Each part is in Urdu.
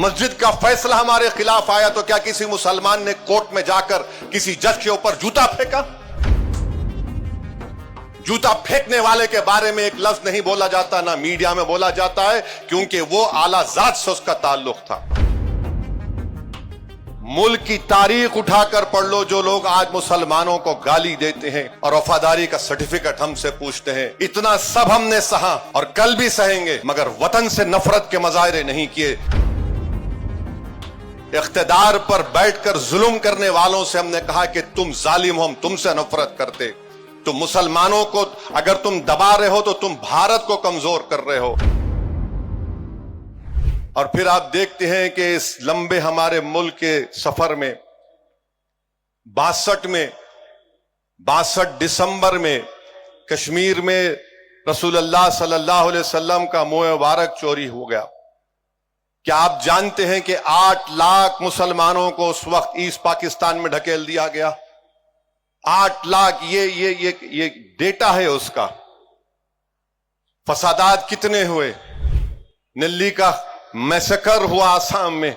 مسجد کا فیصلہ ہمارے خلاف آیا تو کیا کسی مسلمان نے کورٹ میں جا کر کسی جج کے اوپر جوتا پھینکا؟ جوتا پھینکنے والے کے بارے میں ایک لفظ نہیں بولا جاتا، نہ میڈیا میں بولا جاتا ہے، کیونکہ وہ اعلیٰ ذات سے اس کا تعلق تھا۔ ملک کی تاریخ اٹھا کر پڑھ لو، جو لوگ آج مسلمانوں کو گالی دیتے ہیں اور وفاداری کا سرٹیفکیٹ ہم سے پوچھتے ہیں، اتنا سب ہم نے سہا اور کل بھی سہیں گے، مگر وطن سے نفرت کے مظاہرے نہیں کیے۔ اقتدار پر بیٹھ کر ظلم کرنے والوں سے ہم نے کہا کہ تم ظالم ہو، ہم تم سے نفرت کرتے۔ تم مسلمانوں کو اگر تم دبا رہے ہو تو تم بھارت کو کمزور کر رہے ہو۔ اور پھر آپ دیکھتے ہیں کہ اس لمبے ہمارے ملک کے سفر میں 62 دسمبر میں کشمیر میں رسول اللہ صلی اللہ علیہ وسلم کا منہ مبارک چوری ہو گیا۔ کیا آپ جانتے ہیں کہ 8 لاکھ مسلمانوں کو اس وقت ایسٹ پاکستان میں ڈھکیل دیا گیا؟ 8 لاکھ، یہ ڈیٹا ہے اس کا۔ فسادات کتنے ہوئے؟ نلی کا میسکر ہوا آسام میں،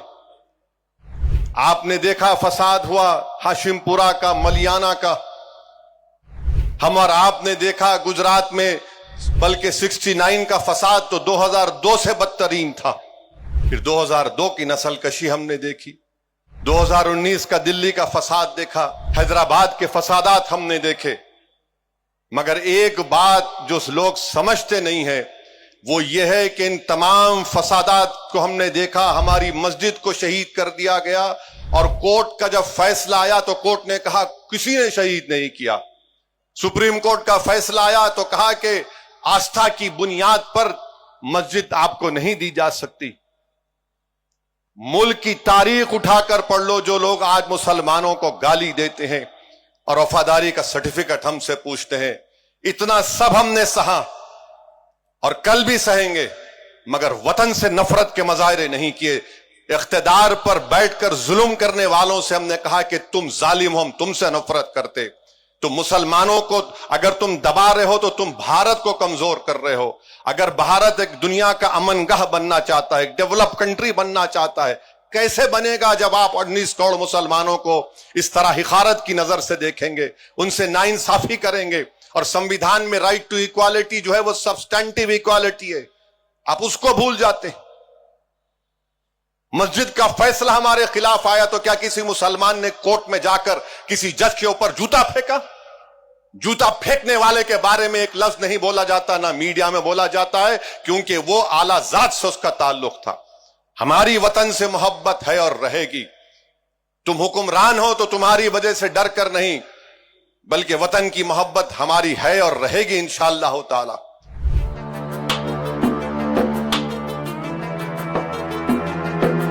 آپ نے دیکھا فساد ہوا ہاشم پورہ کا، ملیانہ کا، ہم اور آپ نے دیکھا گجرات میں، بلکہ 69 کا فساد تو 2002 سے بدترین تھا۔ پھر 2002 کی نسل کشی ہم نے دیکھی، 2019 کا دلی کا فساد دیکھا، حیدرآباد کے فسادات ہم نے دیکھے۔ مگر ایک بات جو لوگ سمجھتے نہیں ہیں وہ یہ ہے کہ ان تمام فسادات کو ہم نے دیکھا، ہماری مسجد کو شہید کر دیا گیا، اور کورٹ کا جب فیصلہ آیا تو کورٹ نے کہا کسی نے شہید نہیں کیا۔ سپریم کورٹ کا فیصلہ آیا تو کہا کہ آستھا کی بنیاد پر مسجد آپ کو نہیں دی جا سکتی۔ ملک کی تاریخ اٹھا کر پڑھ لو، جو لوگ آج مسلمانوں کو گالی دیتے ہیں اور وفاداری کا سرٹیفکیٹ ہم سے پوچھتے ہیں، اتنا سب ہم نے سہا اور کل بھی سہیں گے، مگر وطن سے نفرت کے مظاہرے نہیں کیے۔ اقتدار پر بیٹھ کر ظلم کرنے والوں سے ہم نے کہا کہ تم ظالم ہو، ہم تم سے نفرت کرتے۔ تم مسلمانوں کو اگر تم دبا رہے ہو تو تم بھارت کو کمزور کر رہے ہو۔ اگر بھارت ایک دنیا کا امن گاہ بننا چاہتا ہے، ایک ڈیولپ کنٹری بننا چاہتا ہے، کیسے بنے گا جب آپ 19 کروڑ مسلمانوں کو اس طرح حقارت کی نظر سے دیکھیں گے، ان سے ناانصافی کریں گے؟ اور سمویدھان میں رائٹ ٹو ایکوالٹی جو ہے وہ سبسٹینٹیو ایکوالٹی ہے، آپ اس کو بھول جاتے ہیں۔ مسجد کا فیصلہ ہمارے خلاف آیا تو کیا کسی مسلمان نے کورٹ میں جا کر کسی جج کے اوپر جوتا پھینکا؟ جوتا پھینکنے والے کے بارے میں ایک لفظ نہیں بولا جاتا، نہ میڈیا میں بولا جاتا ہے، کیونکہ وہ اعلیٰ ذات سے اس کا تعلق تھا۔ ہماری وطن سے محبت ہے اور رہے گی۔ تم حکمران ہو تو تمہاری وجہ سے ڈر کر نہیں، بلکہ وطن کی محبت ہماری ہے اور رہے گی انشاءاللہ تعالی۔